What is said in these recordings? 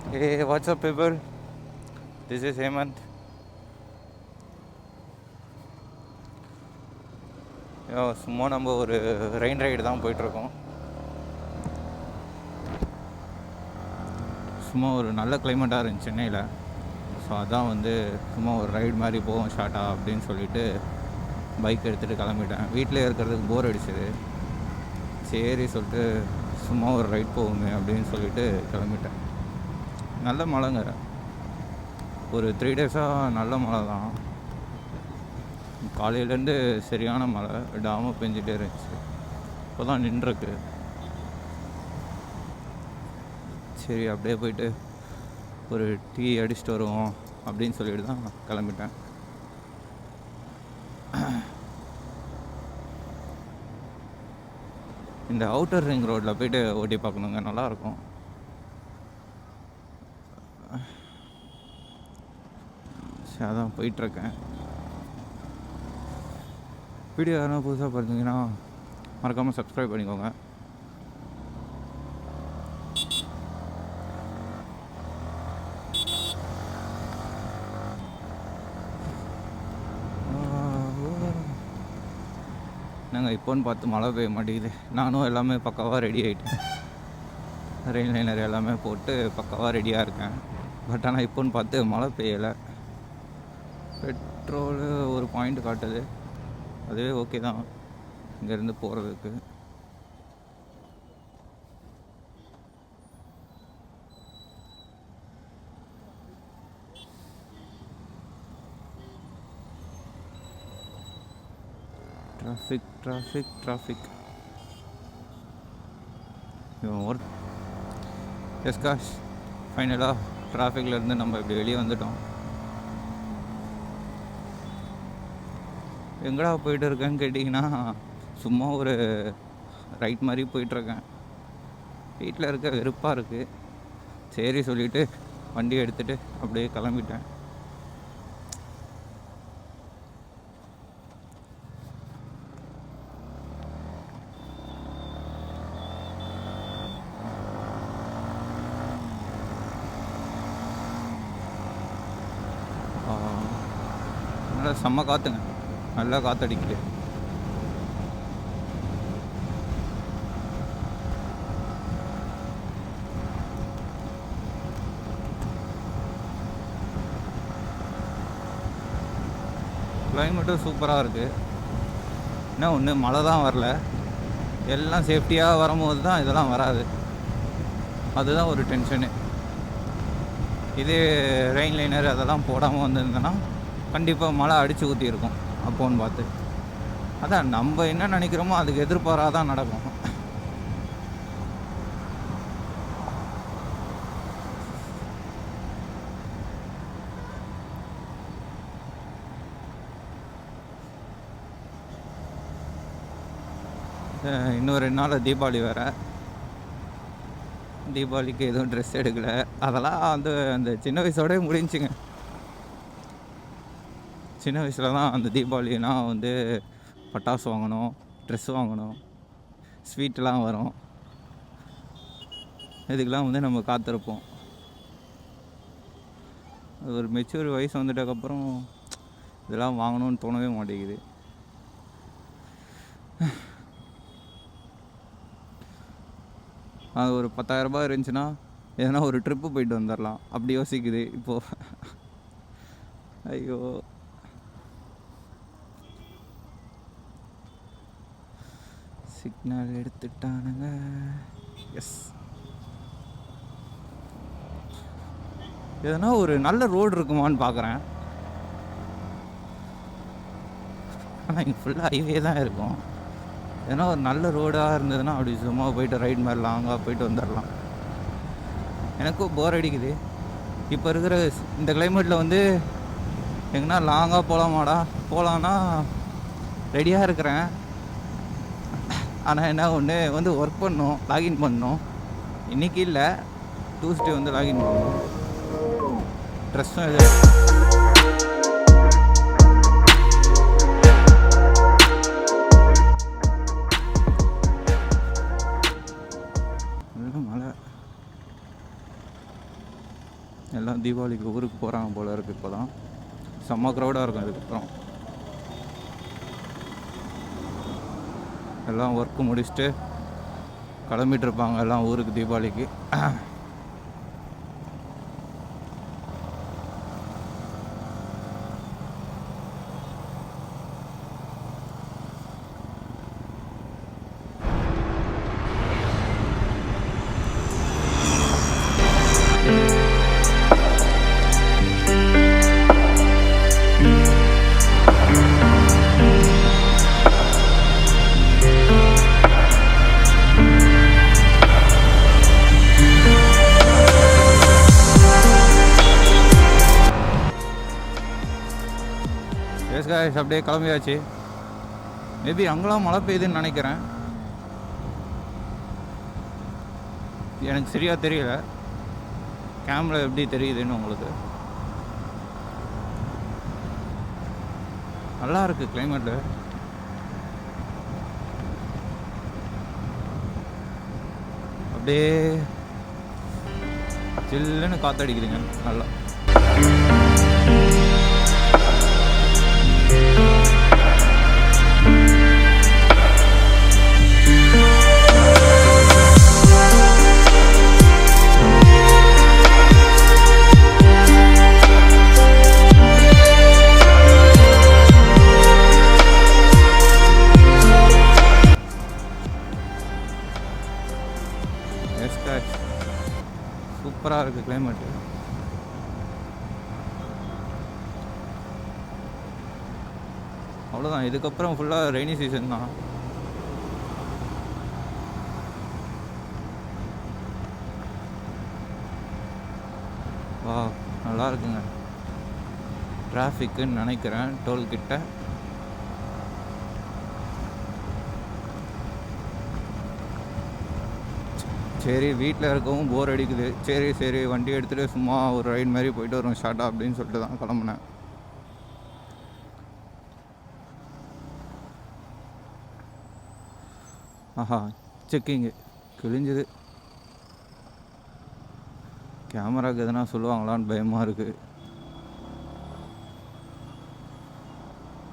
Hey, what's up, people? This is Hemant. சும்மா நம்ம ஒரு ரெயின் ரைடு தான் போயிட்டுருக்கோம். சும்மா ஒரு நல்ல கிளைமேட்டாக இருந்துச்சு சென்னையில். ஸோ அதான் வந்து சும்மா ஒரு ரைடு மாதிரி போவோம் ஷார்ட்டாக அப்படின்னு சொல்லிட்டு பைக் எடுத்துகிட்டு கிளம்பிட்டேன். வீட்டிலே இருக்கிறதுக்கு போர் அடிச்சது. சரி சொல்லிட்டு சும்மா ஒரு ரைட் போவோமே அப்படின்னு சொல்லிட்டு கிளம்பிட்டேன். நல்ல மழைங்க, ஒரு 3 டேஸாக நல்ல மழை தான். காலையிலேருந்து சரியான மழை விடாமல் பெஞ்சிட்டே இருந்துச்சு. இப்போ தான் நின்றுருக்கு. சரி அப்படியே போயிட்டு ஒரு டீ அடிச்சுட்டு வருவோம் அப்படின்னு சொல்லிட்டு தான் கிளம்பிட்டேன். இந்த அவுட்டர் ரிங் ரோட்டில் போயிட்டு ஓட்டி பார்க்கணுங்க, நல்லாயிருக்கும். சரி அதான் போயிட்டுருக்கேன். வீடியோ யாரும் புதுசாக பார்த்தீங்கன்னா மறக்காமல் சப்ஸ்கிரைப் பண்ணிக்கோங்க. நாங்கள் இப்போன்னு பார்த்து மழை பெய்ய மாட்டேங்குது. நானும் எல்லாமே பக்காவாக ரெடி ஆகிட்டேன். ரெயின் லைனர் எல்லாமே போட்டு பக்காவாக ரெடியாக இருக்கேன். பட் ஆனால் இப்போன்னு பார்த்து மழை பெய்யலை. பெட்ரோலு ஒரு பாயிண்ட் காட்டுது, அதுவே ஓகே தான் இங்கேருந்து போகிறதுக்கு. டிராஃபிக் எஸ் காஷ். ஃபைனலாக டிராஃபிக்லேருந்து நம்ம இப்படி வெளியே வந்துட்டோம். எங்கடா போயிட்டு இருக்கேன்னு கேட்டிங்கன்னா சும்மா ஒரு ரைட் மாதிரி போயிட்டுருக்கேன். வீட்டில் இருக்க வெறுப்பாக இருக்குது. சரி சொல்லிவிட்டு வண்டி எடுத்துகிட்டு அப்படியே கிளம்பிட்டேன். நல்லா செம்ம காற்றுங்க, நல்லா காற்றடிக்குது. கிளைமேட்டும் சூப்பராக இருக்குது. என்ன ஒன்று, மழை தான் வரல. எல்லாம் சேஃப்டியாக வரும்போது தான் இதெல்லாம் வராது. அதுதான் ஒரு டென்ஷனு. இதே ரெயின் லைனர் அதெல்லாம் போடாமல் வந்திருந்தேன்னா கண்டிப்பாக மழை அடித்து ஊற்றிருக்கும் அப்போன்னு பார்த்து. அதான் நம்ம என்ன நினைக்கிறோமோ அதுக்கு எதிர்பாராதான் நடக்கும். இன்னும் 2 நாள் தீபாவளி வேறு. தீபாவளிக்கு எதுவும் ட்ரெஸ் எடுக்கலை. அதெல்லாம் வந்து அந்த சின்ன வயசோடய முடிஞ்சுங்க. சின்ன வயசில் தான் அந்த தீபாவளினா வந்து பட்டாசு வாங்கணும், ட்ரெஸ் வாங்கணும், ஸ்வீட்டெலாம் வரும். இதுக்கெலாம் வந்து நம்ம காத்திருப்போம். அது ஒரு மெச்சூர் வயசு வந்துட்டதுக்கப்புறம் இதெல்லாம் வாங்கணும்னு தோணவே மாட்டேங்குது. அது ஒரு 10,000 ரூபாய் இருந்துச்சுன்னா எதனா ஒரு ட்ரிப்பு போயிட்டு வந்துடலாம் அப்படி யோசிக்குது இப்போது. ஐயோ, சிக்னல் எடுத்துட்டானுங்க. எஸ், எதனா ஒரு நல்ல ரோடு இருக்குமான்னு பார்க்குறேன். ஆனால் இங்கே ஃபுல்லாக ஹைவே தான் இருக்கும். ஏன்னா ஒரு நல்ல ரோடாக இருந்ததுன்னா அப்படி சும்மா போயிட்டு ரைட் மாதிரி லாங்காக போயிட்டு வந்துடலாம். எனக்கும் போர் அடிக்குது. இப்போ இருக்கிற இந்த கிளைமேட்டில் வந்து எங்கன்னா லாங்காக போகலாமாடா, போகலான்னா ரெடியாக இருக்கிறேன். ஆனால் என்ன ஒன்று வந்து ஒர்க் பண்ணணும், லாகின் பண்ணணும். இன்றைக்கி இல்லை, டியூஸ்டே வந்து லாகின் பண்ணணும். ட்ரெஸ்ஸும் இது எல்லாம் தீபாவளிக்கு ஊருக்கு போகிறாங்க போல இருக்குது. இப்போ தான் செம்ம க்ரௌடாக இருக்கும். அதுக்கப்புறம் எல்லாம் ஒர்க்கு முடிச்சுட்டு கிளம்பிட்டு இருப்பாங்க எல்லாம் ஊருக்கு தீபாவளிக்கு. அப்படியே கிளம்பியாச்சு. மேபி அங்கெல்லாம் மழை பெய்யுதுன்னு நினைக்கிறேன். எனக்கு சரியாக தெரியல கேமரா எப்படி தெரியுதுன்னு. உங்களுக்கு நல்லா இருக்குது கிளைமேட்டு. அப்படியே சில்லுன்னு காற்றடிக்குதுங்க நல்லா. சூப்பராக இருக்குது கிளைமேட்டு. அவ்வளோதான், இதுக்கப்புறம் ஃபுல்லாக ரெய்னி சீசன் தான். வா நல்லா இருக்குங்க. டிராஃபிக்குன்னு நினைக்கிறேன் டோல்கிட்ட. சரி வீட்டில் இருக்கவும் போர் அடிக்குது. சரி வண்டி எடுத்துகிட்டு சும்மா ஒரு ரைட் மாதிரி போயிட்டு வரோம் ஷார்ட்டாக அப்படின்னு சொல்லிட்டு தான் கிளம்புனேன். ஆஹா செக்கிங்கு கிழிஞ்சுது. கேமராவுக்கு எதனா சொல்லுவாங்களான்னு பயமாக இருக்குது.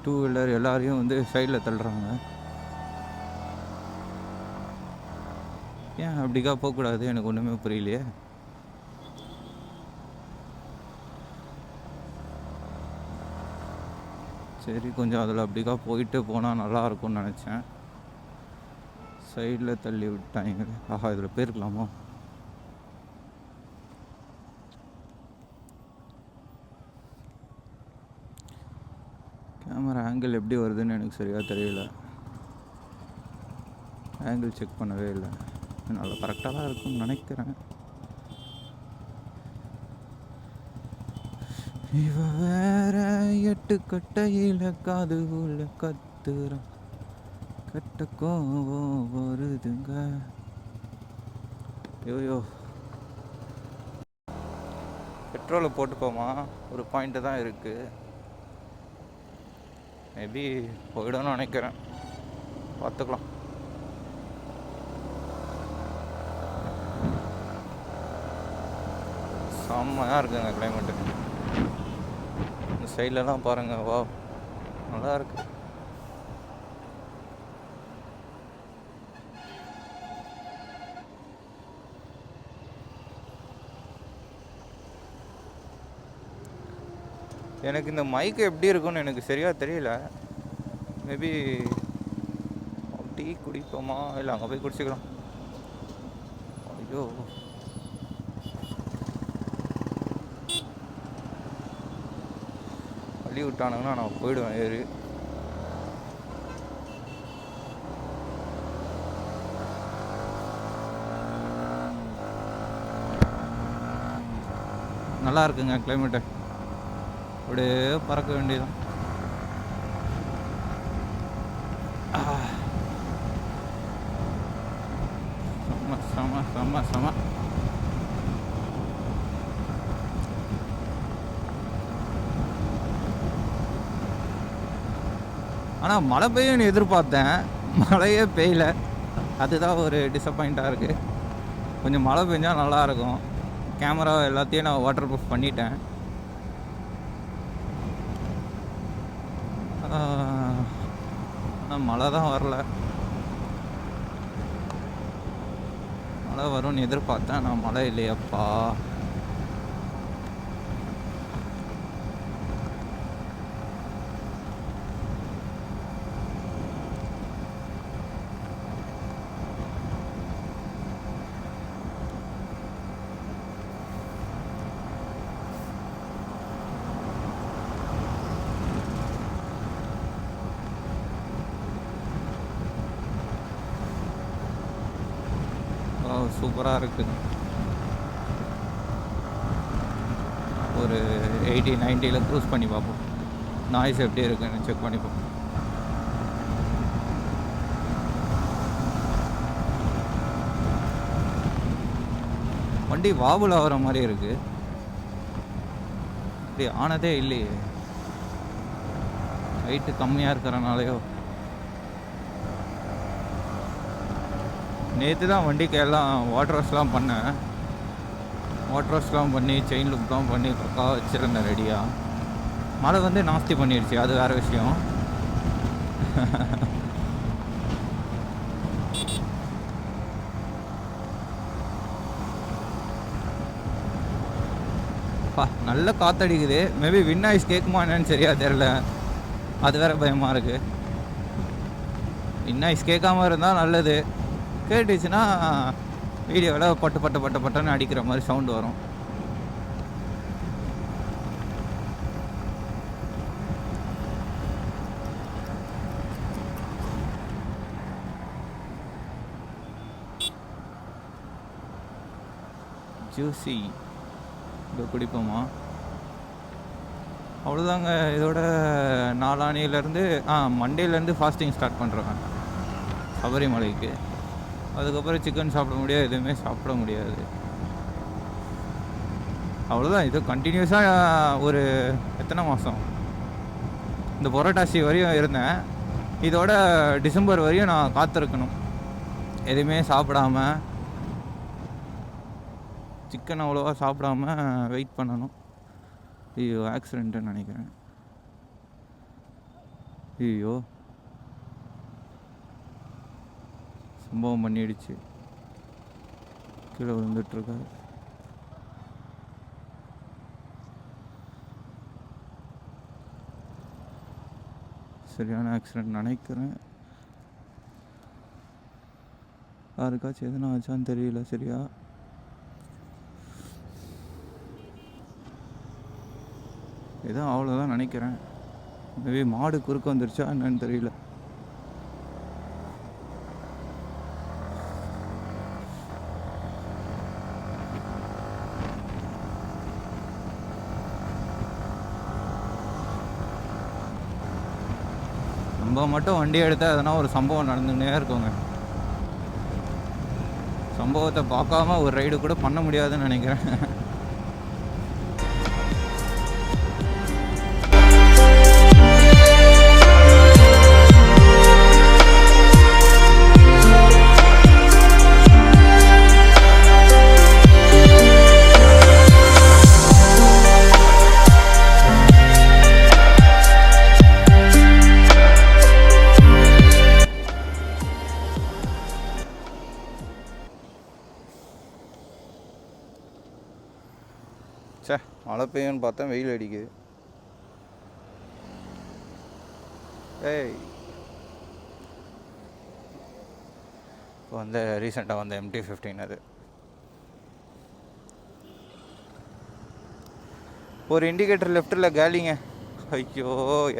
2 வீலர் எல்லாரையும் வந்து சைடில் தள்ளுறாங்க. ஏன் அப்படிக்கா போகக்கூடாது? எனக்கு ஒன்றுமே புரியலையே. சரி கொஞ்சம் அதில் அப்படிக்கா போயிட்டு போனால் நல்லாயிருக்கும்னு நினச்சேன். சைடில் தள்ளி விட்டாங்க. ஆஹா இதில் போயிருக்கலாமா? கேமரா ஆங்கிள் எப்படி வருதுன்னு எனக்கு சரியாக தெரியல. ஆங்கிள் செக் பண்ணவே இல்லை. நல்லா கரெக்டாக தான் இருக்கும்னு நினைக்கிறேன். இவ வேற 8 கட்டையில் காது உள்ள கத்துறான். கட்ட கோவம் வருதுங்க. ஐயோ பெட்ரோலை போட்டுப்போமா? ஒரு பாயிண்ட்டு தான் இருக்குது. மேபி போயிடும்னு நினைக்கிறேன். பார்த்துக்கலாம். செம்மையாக இருக்குங்க கிளைமேட்டு. இந்த சைட்லலாம் பாருங்கள். வா நல்லா இருக்கு. எனக்கு இந்த மைக்கு எப்படி இருக்குன்னு எனக்கு சரியாக தெரியல. மேபி டீ குடிப்போமா? இல்லை அங்கே போய் குடிச்சிக்கலாம். ஐயோ வழி விட்டானுங்கன்னா நான் போயிடுவேன் ஏறி. நல்லா இருக்குங்க கிளைமேட்டு. அப்படியே பறக்க வேண்டியதான். செம செம செம. ஆனால் மழை பெய்யும்னு எதிர்பார்த்தேன். மழையே பெய்யல. அதுதான் ஒரு டிசப்பாயிண்ட்டாக இருக்குது. கொஞ்சம் மழை பெஞ்சால் நல்லாயிருக்கும். கேமரா எல்லாத்தையும் நான் வாட்டர் ப்ரூஃப் பண்ணிட்டேன். ஆனால் மழை தான் வரல. மழை வரும்னு எதிர்பார்த்தேன், நான் மழை இல்லையப்பா. சூப்பராக இருக்குது. ஒரு 80-90 க்ரூஸ் பண்ணி பார்ப்போம். நாய்ஸ் எப்படி இருக்குன்னு செக் பண்ணி பார்ப்போம். வண்டி வாபுல் ஆகிற மாதிரி இருக்குது. இப்படி ஆனதே இல்லையே. ஹைட்டு கம்மியாக இருக்கிறனாலையோ. நேற்று தான் வண்டிக்கு எல்லாம் வாட்டர் வாஷ்லாம் பண்ணேன். வாட்டர் வாஷ்லாம் பண்ணி செயின் லுக்லாம் பண்ணி பக்காவாக வச்சுருந்தேன் ரெடியாக. மழை வந்து நாஸ்தி பண்ணிடுச்சு, அது வேறு விஷயம். நல்ல காற்றடிக்குது. மேபி வின் நாய்ஸ் கேட்குமா என்னன்னு சரியா தெரில. அது வேறு பயமாக இருக்குது. வின் நாய்ஸ் கேட்காம இருந்தால் நல்லது. கேட்டுச்சுன்னா வீடியோவில் பட்டுன்னு அடிக்கிற மாதிரி சவுண்டு வரும். ஜூசி இப்போ குடிப்போமா? அவ்வளோதாங்க. இதோட நாளானிலேருந்து மண்டேலேருந்து ஃபாஸ்டிங் ஸ்டார்ட் பண்ணுறாங்க சபரிமலைக்கு. அதுக்கப்புறம் சிக்கன் சாப்பிட முடியாது, எதுவுமே சாப்பிட முடியாது. அவ்வளோதான். இது கண்டினியூஸாக ஒரு எத்தனை மாதம், இந்த புரட்டாசி வரையும் இருந்தேன். இதோட டிசம்பர் வரையும் நான் காத்திருக்கணும், எதுவுமே சாப்பிடாம. சிக்கன் அவ்வளோவா சாப்பிடாம வெயிட் பண்ணணும். ஐயோ, ஆக்சிடென்ட்டுன்னு நினைக்கிறேன். ஐயோ, சம்பவம் பண்ணிடுச்சு. கீழே விழுந்துட்டுருக்காரு. சரியான ஆக்சிடென்ட் நினைக்கிறேன். யாருக்காச்சும் எதுனா ஆச்சான்னு தெரியல. சரியா ஏதோ அவ்வளோதான் நினைக்கிறேன். மேபி மாடு குறுக்க வந்துருச்சா என்னன்னு தெரியல. நம்ம மட்டும் வண்டி எடுத்தால் எதனா ஒரு சம்பவம் நடந்துக்கிட்டே இருக்குங்க. சம்பவத்தை பார்க்காம ஒரு ரைடு கூட பண்ண முடியாதுன்னு நினைக்கிறேன். மழை பெய்யும்னு பார்த்தா வெயில் அடிக்குது. ஏய், இப்போ வந்து ரீசெண்டாக வந்த MT-15 அது. ஒரு இண்டிகேட்டர் லெஃப்ட்டில் காலிங்க. ஐயோ,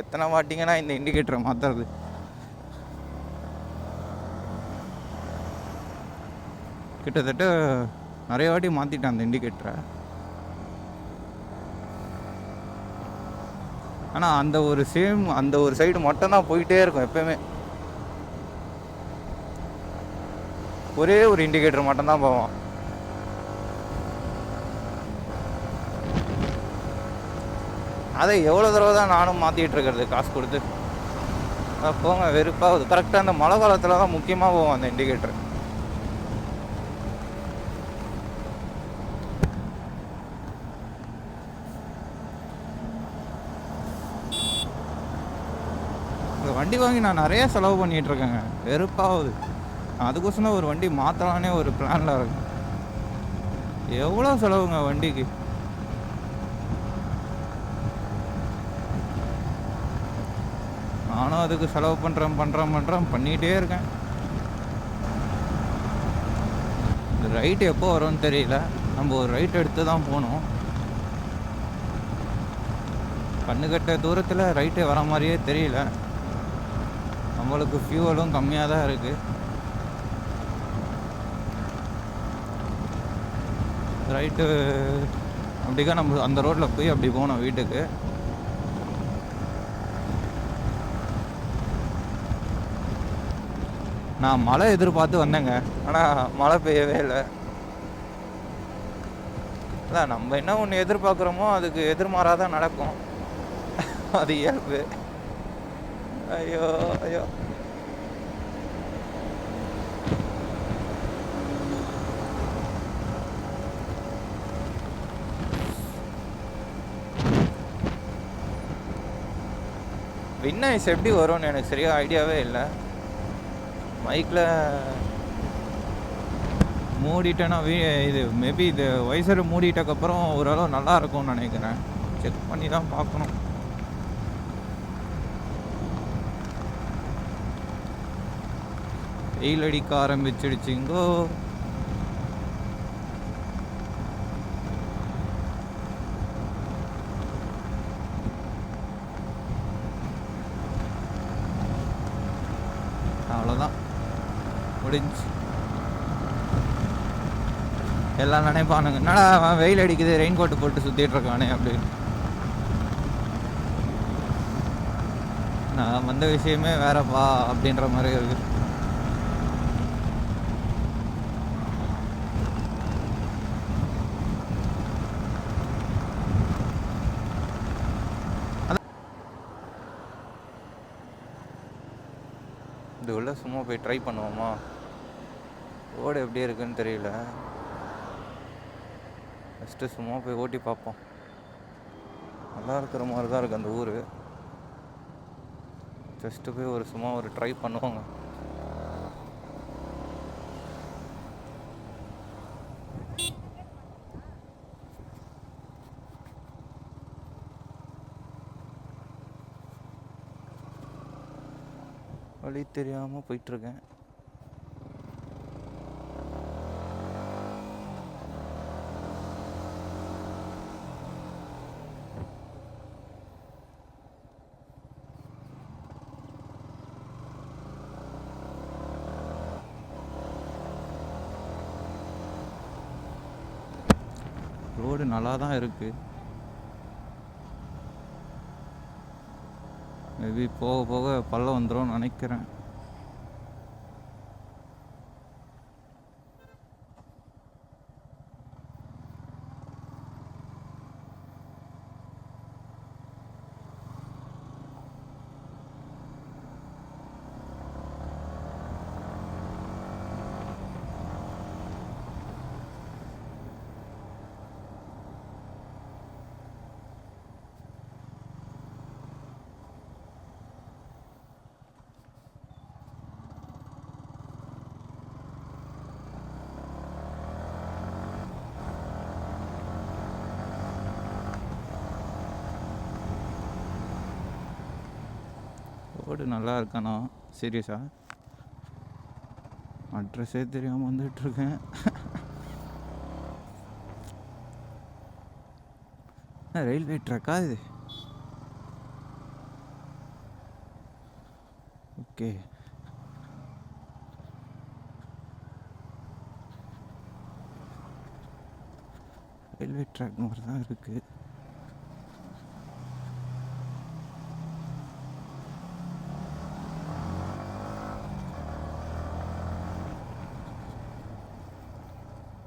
எத்தனை வாட்டிங்கன்னா இந்த இண்டிகேட்டரை மாற்றுறது. கிட்டத்தட்ட நிறைய வாட்டி மாற்றிட்டேன் அந்த இண்டிகேட்டரை. ஆனால் அந்த ஒரு சைடு மட்டும்தான் போயிட்டே இருக்கும் எப்போயுமே. ஒரே ஒரு இண்டிகேட்டர் மட்டும்தான் போவோம். அதை எவ்வளோ தடவை தான் நானும் மாற்றிட்டு இருக்கிறது காசு கொடுத்து. போங்க, வெறுப்பாகுது. கரெக்டாக அந்த மழை காலத்தில் தான் முக்கியமாக போவோம் அந்த இண்டிகேட்டர். வண்டி வாங்கி நான் நிறைய செலவு பண்ணிகிட்ருக்கேங்க, வெறுப்பாகுது. அதுக்கோசரம் ஒரு வண்டி மாற்றலானே ஒரு பிளானில் இருக்கேன். எவ்வளோ செலவுங்க வண்டிக்கு. நானும் அதுக்கு செலவு பண்ணுறேன் பண்ணிகிட்டே இருக்கேன். இந்த ரைட்டு எப்போ வரும்னு தெரியல. நம்ம ஒரு ரைட் எடுத்து தான் போகணும். கண்ணுக்கட்ட தூரத்தில் ரைட்டே வர மாதிரியே தெரியல. நம்மளுக்கு ஃபியூவலும் கம்மியாக தான் இருக்குது. ரைட்டு அப்படிக்கா நம்ம அந்த ரோட்டில் போய் அப்படி போனோம் வீட்டுக்கு. நான் மழை எதிர்பார்த்து வந்தேங்க, ஆனால் மழை பெய்யவே இல்லை. அதான் நம்ம என்ன ஒன்று எதிர்பார்க்குறோமோ அதுக்கு எதிர்மாறாக தான் நடக்கும். அது இயல்பு. ஐயோ ஐயோ. வின்னாய்ஸ் எப்படி வரும்னு எனக்கு சரியாக ஐடியாவே இல்லை. மைக்கில் மூடிட்டேன்னா இது மேபி இது வைசரை மூடிட்டக்கப்புறம் ஓரளவு நல்லா இருக்கும்னு நினைக்கிறேன். செக் பண்ணி தான் பார்க்கணும். வெயில் அடிக்க ஆரம்பிச்சிடுச்சிங்கோ. அவ்வளோதான், முடிஞ்சு. எல்லாம் நினைப்பானுங்க, என்னடா அவன் வெயில் அடிக்குது ரெயின் கோட்டு போட்டு சுற்றிட்டு இருக்கானே அப்படின்னு. நான் வந்த விஷயமே வேறப்பா அப்படின்ற மாதிரி இருக்கு. இது உள்ள சும்மா போய் ட்ரை பண்ணுவோமா? ரோடு எப்படி இருக்குன்னு தெரியல. ஃபஸ்ட்டு சும்மா போய் ஓட்டி பார்ப்போம். நல்லா இருக்கிற மாதிரி தான் இருக்குது அந்த ஊர். ஜஸ்ட்டு போய் சும்மா ஒரு ட்ரை பண்ணுவோங்க. வழி தெரியாமல் போயிட்டுருக்கேன். ரோடு நல்லா தான் இருக்குது. மேபி போக போக பள்ளம் வந்துடும் நினைக்கிறேன். ரோடு நல்லா இருக்கானா? சீரியஸா அட்ரஸே தெரியாமல் வந்துட்டுருக்கேன். ரயில்வே ட்ராக்கா இது? ஓகே. ரயில்வே ட்ராக் மாதிரி தான் இருக்குது.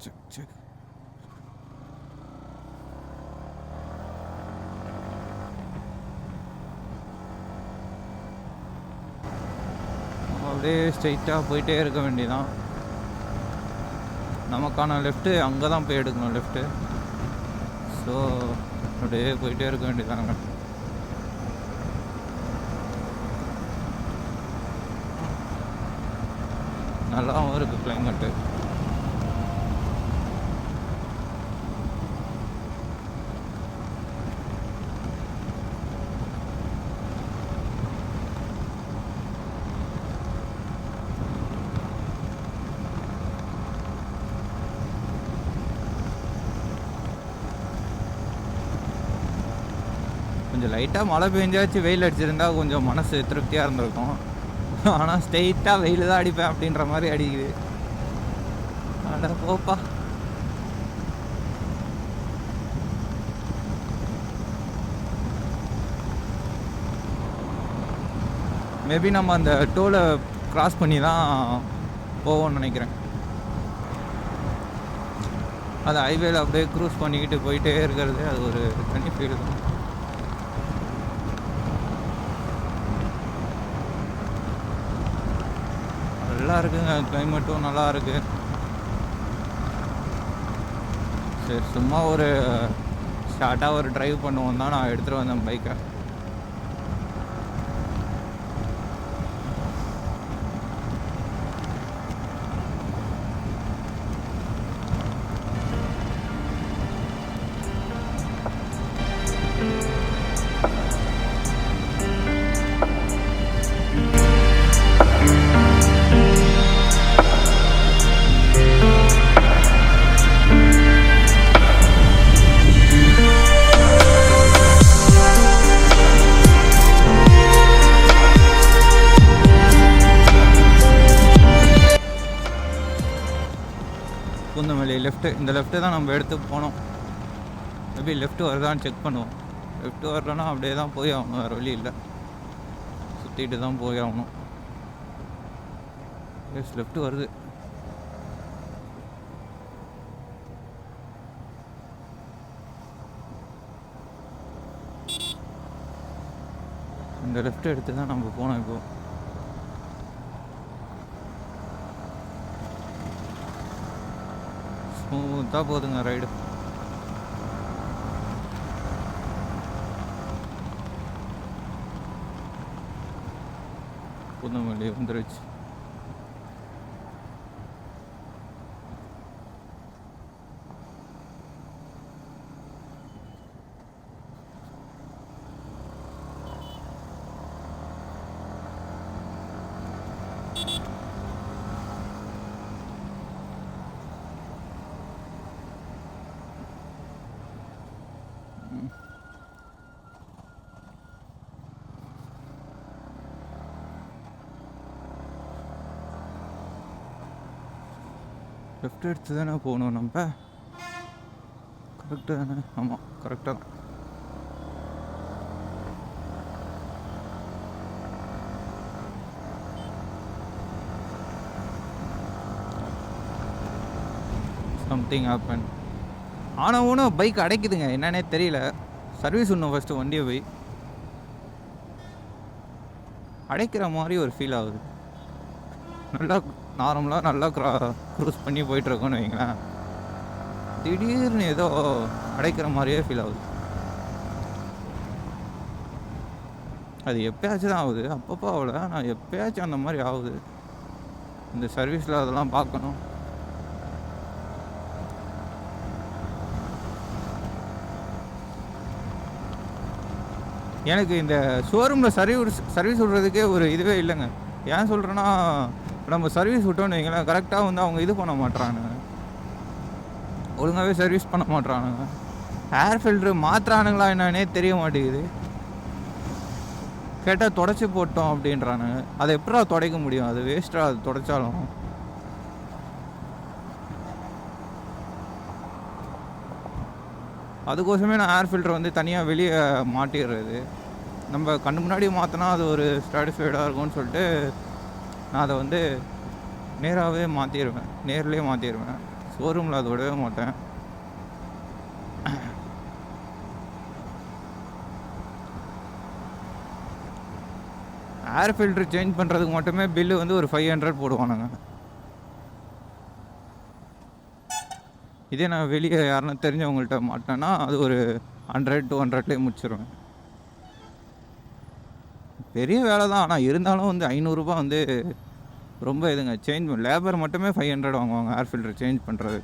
செக் அப்படியே ஸ்ட்ரைட்டாக போயிட்டே இருக்க வேண்டியதான். நமக்கான லெஃப்ட்டு அங்கே தான் போய் எடுக்கணும் லெஃப்ட்டு. ஸோ அப்படியே போயிட்டே இருக்க வேண்டியதாங்க. நல்லாவும் இருக்குது கிளைமேட்டு. கொஞ்சம் லைட்டாக மழை பெஞ்சாச்சு வெயில் அடிச்சிருந்தா கொஞ்சம் மனசு திருப்தியாக இருந்திருக்கும். ஆனால் ஸ்ட்ரெயிட்டாக வெயில் தான் அடிப்பேன் அப்படின்ற மாதிரி அடிக்குது. அட போப்பா. மேபி நம்ம அந்த டோலை கிராஸ் பண்ணி தான் போவோம்னு நினைக்கிறேன். அது ஹைவேல அப்படியே க்ரூஸ் பண்ணிக்கிட்டு போயிட்டே இருக்கிறது அது ஒரு தனி ஃபீல் தான். நல்லா இருக்குங்க, கிளைமேட்டும் நல்லா இருக்கு. சரி, சும்மா ஒரு ஷார்ட்டாக ஒரு டிரைவ் பண்ணுவோம் தான் நான் எடுத்துகிட்டு வந்தேன் பைக்கை. பூந்தமல்லி லெஃப்ட்டு, இந்த லெஃப்ட்டு தான் நம்ம எடுத்து போனோம். மேபி லெஃப்ட்டு வருதான்னு செக் பண்ணுவோம். லெஃப்ட்டு வரலன்னா அப்படியே தான் போய் ஆகணும், வேறு வழி இல்லை. சுற்றிட்டு தான் போய் ஆகணும். எஸ், லெஃப்ட்டு வருது. இந்த லெஃப்ட் எடுத்து தான் நம்ம போனோம். இப்போ ஸ்மூத்தாக போகுதுங்க ரைடு. பூந்தமல்லி வந்துருச்சு. லெஃப்ட் எடுத்து தானே போகணும் நம்ம. கரெக்டு தானே? ஆமாம், கரெக்டாக தான். Something happen. ஆனால் ஒன்றும் பைக் அடைக்குதுங்க, என்னன்னே தெரியல. சர்வீஸ் ஒன்றும் ஃபஸ்ட்டு வண்டியை போய் அடைக்கிற மாதிரி ஒரு ஃபீல் ஆகுது. நல்லா நார்மலாக நல்லா க்ரூஸ் பண்ணி போயிட்டுருக்கோன்னு வைங்களேன், திடீர்னு ஏதோ அடைக்கிற மாதிரியே ஃபீல் ஆகுது. அது எப்போயாச்சும் தான் ஆகுது, அப்பப்போ ஆகல, ஆனால் எப்போயாச்சும் அந்த மாதிரி ஆகுது. இந்த சர்வீஸில் அதெல்லாம் பார்க்கணும். எனக்கு இந்த ஷோரூமில் சர்வீஸ் விட்றதுக்கே ஒரு இதுவே இல்லைங்க. ஏன் சொல்கிறேன்னா, நம்ம சர்வீஸ் விட்டோன்னு வைங்களேன், கரெக்டாக வந்து அவங்க இது பண்ண மாட்றானுங்க, ஒழுங்காகவே சர்வீஸ் பண்ண மாட்றானுங்க. ஏர் ஃபில்ட்ரு மாற்றுறானுங்களா என்னன்னே தெரிய மாட்டேங்குது. கேட்டால் தொடச்சி போட்டோம் அப்படின்றானுங்க. அதை எப்படா துடைக்க முடியும்? அது வேஸ்ட்டாக அது துடைச்சாலும். அதுக்கோசமே நான் ஏர் ஃபில்டர் வந்து தனியாக வெளியே மாட்டிடுறது. நம்ம கண்ணு முன்னாடி மாற்றினா அது ஒரு சாட்டிஸ்ஃபைடாக இருக்கும்னு சொல்லிட்டு நான் அதை வந்து நேராகவே மாற்றிடுவேன், நேர்லேயே மாற்றிடுவேன். ஷோரூமில் அதை விடவே மாட்டேன். ஏர் ஃபில்ட்ரு சேஞ்ச் பண்ணுறதுக்கு மட்டுமே பில்லு வந்து ஒரு 500 போடுவானுங்க. இதே நான் வெளியே யாருன்னா தெரிஞ்சவங்கள்ட்ட மாட்டேன்னா அது ஒரு 100-200 முடிச்சிடுவேன். பெரிய வேலை தான், ஆனால் இருந்தாலும் வந்து 500 வந்து ரொம்ப இதுங்க சேஞ்ச் லேபர் மட்டுமே 500 வாங்குவாங்க ஏர் ஃபில்டர் சேஞ்ச் பண்ணுறது.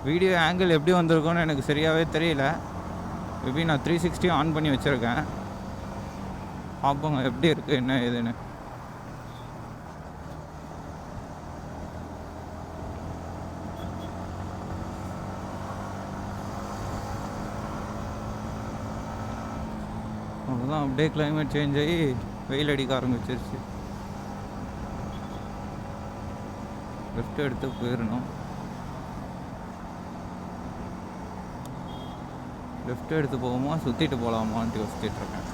வீடியோ ஆங்கிள் எப்படி வந்திருக்கும்னு எனக்கு சரியாகவே தெரியல. மேபி நான் 360 ஆன் பண்ணி வச்சுருக்கேன். பார்ப்போங்க எப்படி இருக்குது என்ன ஏதுன்னு. அவ்வளோதான், அப்படியே கிளைமேட் சேஞ்ச் ஆகி வெயில் அடிக்க ஆரம்பிச்சிருச்சு. லெஃப்ட் எடுத்து போயிடணும். லெஃப்ட் எடுத்து போகுமா சுற்றிட்டு போகலாமான்ட்டு யோசிச்சுட்ருக்கேன்.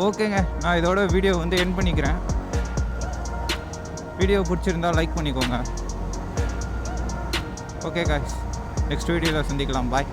ஓகேங்க, நான் இதோட வீடியோ வந்து எண்ட் பண்ணிக்கிறேன். வீடியோ பிடிச்சிருந்தா லைக் பண்ணிக்கோங்க. ஓகே காய்ஸ், நெக்ஸ்ட் வீடியோவில் சந்திக்கலாம். பாய்.